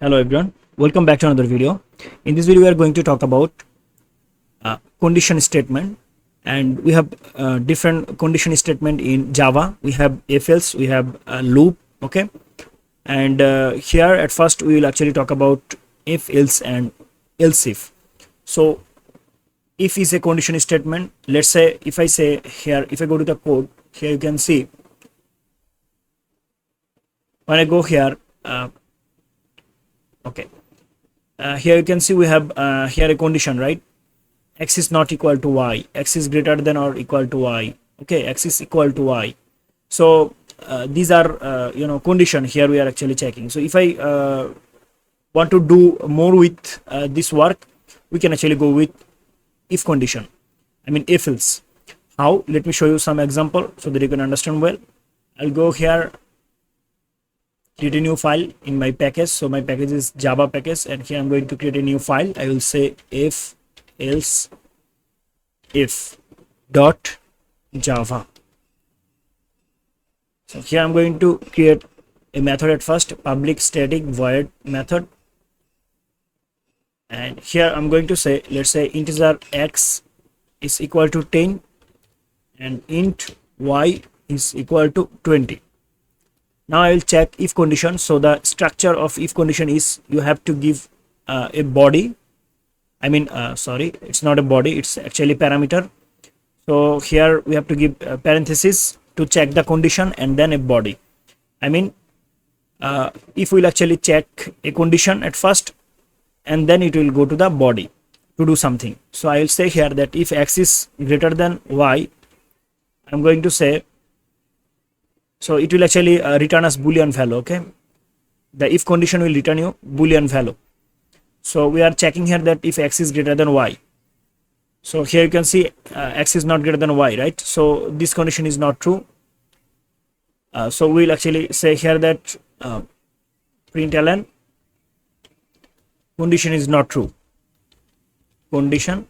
Hello everyone, welcome back to another video. In this video we are going to talk about condition statement, and we have different condition statement in Java. We have if else, we have loop, okay, and here at first we will actually talk about if else and else if. So if is a condition statement. Let's say if I say here, if I go to the code, here you can see when I go here, okay, here you can see we have here a condition, right? X is not equal to y, x is greater than or equal to y, okay, x is equal to y. So these are condition here we are actually checking. So if I want to do more with this work, we can actually go with if condition, I mean if else. How? Let me show you some example so that you can understand well. I'll go here, create a new file in my package. So my package is Java package, and here I'm going to create a new file. I will say if else if dot java. So here I'm going to create a method at first, public static void method, and here I'm going to say, let's say integer x is equal to 10 and int y is equal to 20. Now I will check if condition. So the structure of if condition is you have to give a body. I mean, sorry, it's not a body, it's actually parameter. So here we have to give parenthesis to check the condition and then a body. I mean, if we'll actually check a condition at first and then it will go to the body to do something. So I will say here that if x is greater than y, I'm going to say, so it will actually return us boolean value, okay? The if condition will return you boolean value. So we are checking here that if x is greater than y. So here you can see x is not greater than y, right? So this condition is not true. So we'll actually say here that println condition is not true. Condition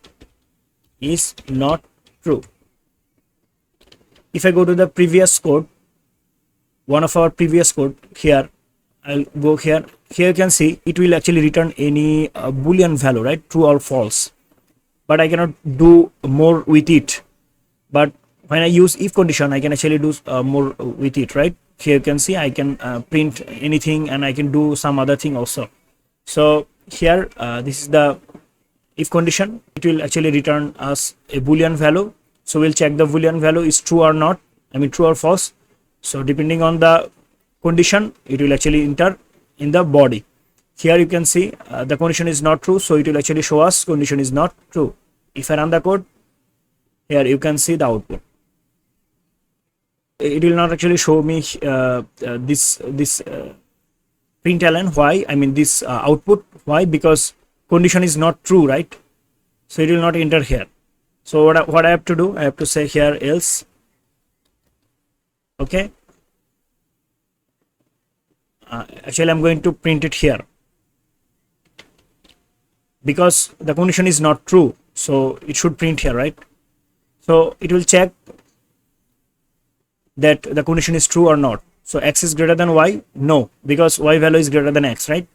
is not true. If I go to the previous code, one of our previous code here, I'll go here. Here you can see it will actually return any boolean value, right? True or false. But I cannot do more with it. But when I use if condition, I can actually do more with it, right? Here you can see I can print anything and I can do some other thing also. So here this is the if condition. It will actually return us a boolean value. So we'll check the boolean value is true or not. I mean true or false. So depending on the condition, it will actually enter in the body. Here you can see the condition is not true, so it will actually show us condition is not true. If I run the code, here you can see the output. It will not actually show me this println. Why? I mean this output. Why? Because condition is not true, right? So it will not enter here. So what I have to do, I have to say here else. Okay. Actually I'm going to print it here because the condition is not true, so it should print here, right? So it will check that the condition is true or not. So x is greater than y, no, because y value is greater than x, right?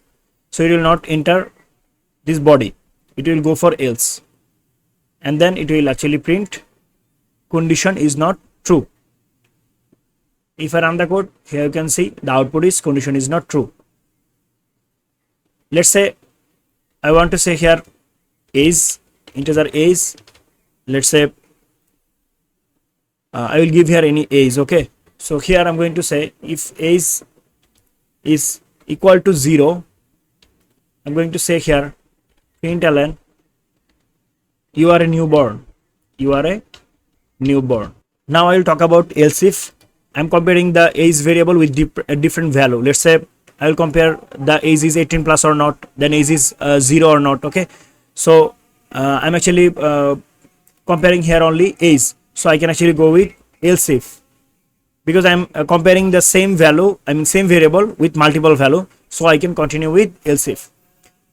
So it will not enter this body, it will go for else, and then it will actually print condition is not true. If I run the code, here you can see the output is condition is not true. Let's say I want to say here is integer is, let's say I will give here any age, okay? So here I'm going to say if age is equal to 0, I'm going to say here println you are a newborn, you are a newborn. Now I will talk about else if. I'm comparing the age variable with a different value. Let's say I will compare the age is 18 plus or not, then age is 0 or not, okay? So I'm actually comparing here only age, so I can actually go with else if, because I'm comparing the same value, I mean same variable with multiple value, so I can continue with else if.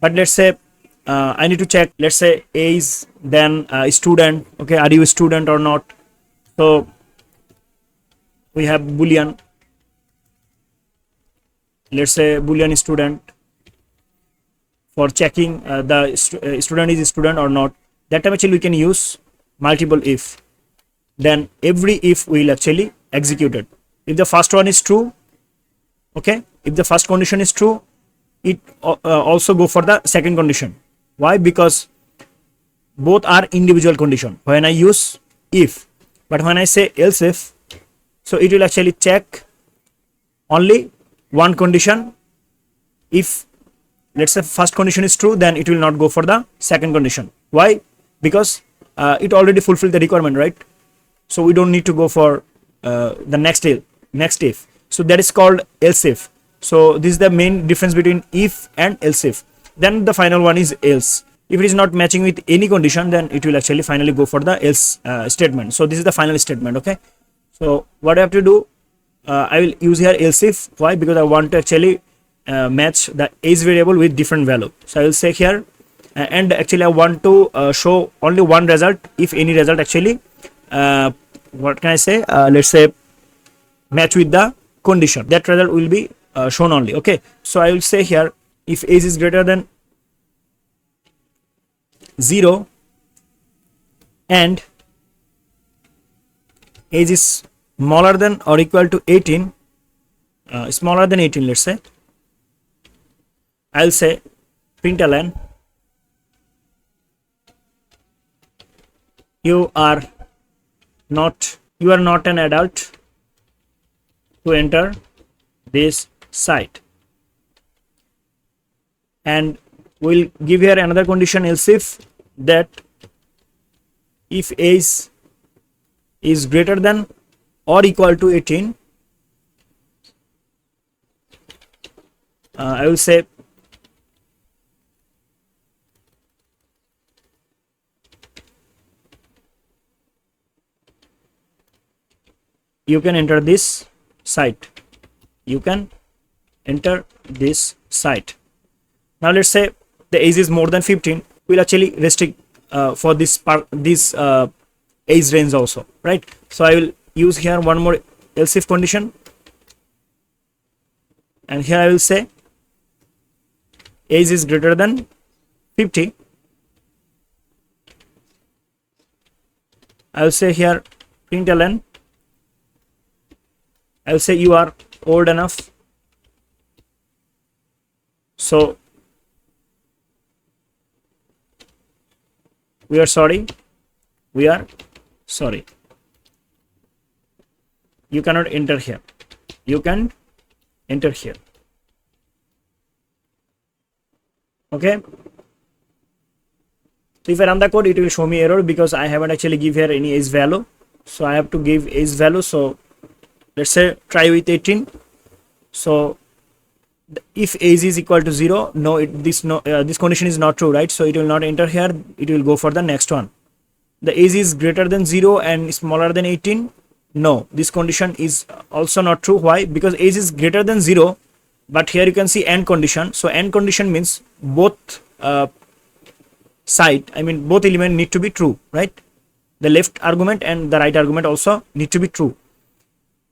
But let's say I need to check, let's say age, then student, okay, are you a student or not? So we have boolean, let's say boolean student, for checking the student is a student or not. That time actually we can use multiple if. Then every if will actually execute it. If the first one is true, okay, if the first condition is true, it also go for the second condition. Why? Because both are individual condition when I use if, but when I say else if, so it will actually check only one condition. If let's say first condition is true, then it will not go for the second condition. Why? Because it already fulfilled the requirement, right? So we don't need to go for the next if. So that is called else if. So this is the main difference between if and else if. Then the final one is else. If it is not matching with any condition, then it will actually finally go for the else statement. So this is the final statement. Okay, so what I have to do, I will use here else if. Why? Because I want to actually match the age variable with different value. So I will say here and actually I want to show only one result. If any result actually what can I say, let's say match with the condition, that result will be shown only. Okay, so I will say here if age is greater than 0 and age is smaller than or equal to 18, smaller than 18, let's say, I'll say println you are not an adult to enter this site, and we'll give here another condition else if, that if age is greater than or equal to 18, I will say you can enter this site. You can enter this site. Now let's say the age is more than 15. We'll actually restrict for this age range also, right? So I will use here one more else if condition, and here I will say age is greater than 50. I will say here println, I will say you are old enough, so we are sorry, you cannot enter here, you can enter here. Okay, so if I run the code, it will show me error because I haven't actually give here any age value, so I have to give age value. So let's say try with 18. So if age is equal to 0, this condition is not true, right? So it will not enter here, it will go for the next one. The age is greater than 0 and smaller than 18, no, this condition is also not true. Why? Because age is greater than 0, but here you can see AND condition. So AND condition means both both element need to be true, right? The left argument and the right argument also need to be true.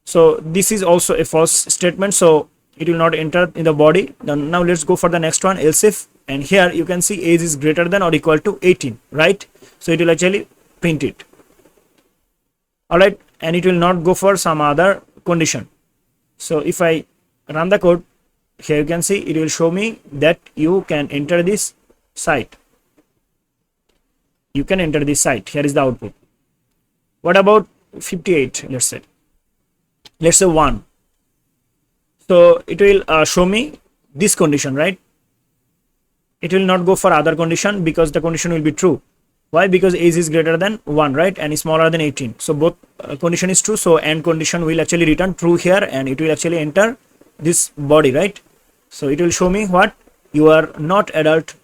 So this is also a false statement, so it will not enter in the body. Now let's go for the next one, else if, and here you can see age is greater than or equal to 18, right? So it will actually print it. All right, and it will not go for some other condition. So if I run the code, here you can see it will show me that you can enter this site. You can enter this site. Here is the output. What about 58? Let's say 1. So it will show me this condition, right? It will not go for other condition because the condition will be true. Why? Because age is greater than 1, right, and smaller than 18. So both condition is true. So AND condition will actually return true here, and it will actually enter this body, right? So it will show me what? You are not adult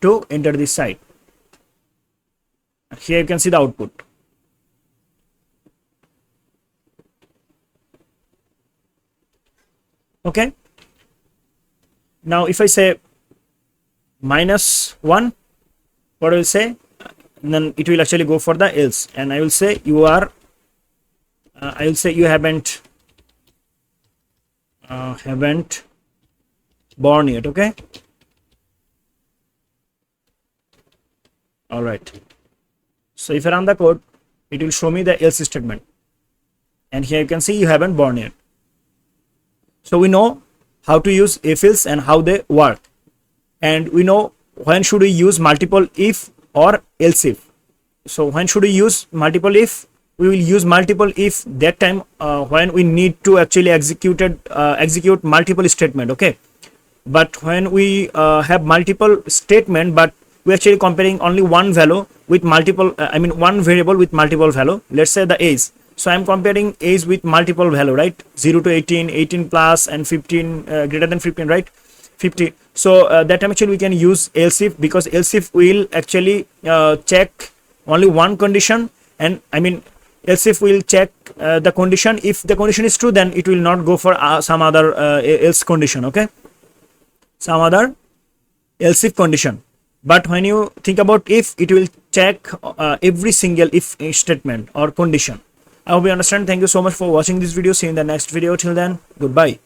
to enter this site. Here you can see the output. Okay. Now if I say -1, what I will say? Then it will actually go for the else, and I will say you are I will say you haven't born yet. Okay, All right. So if I run the code, it will show me the else statement. And here you can see you haven't born yet. So we know how to use if else and how they work. And we know when should we use multiple if or else if. So when should we use multiple if? We will use multiple if that time when we need to actually execute multiple statement. Okay, but when we have multiple statement, but we actually comparing only one value with multiple one variable with multiple value. Let's say the age. So I'm comparing age with multiple value, right? 0 to 18, 18 plus, and 15 greater than 15, right? 50. So that time actually we can use else if, because else if will actually check only one condition, and else if will check the condition. If the condition is true, then it will not go for some other else condition. Okay, some other else if condition. But when you think about if, it will check every single if statement or condition. I hope you understand. Thank you so much for watching this video. See you in the next video. Till then, goodbye.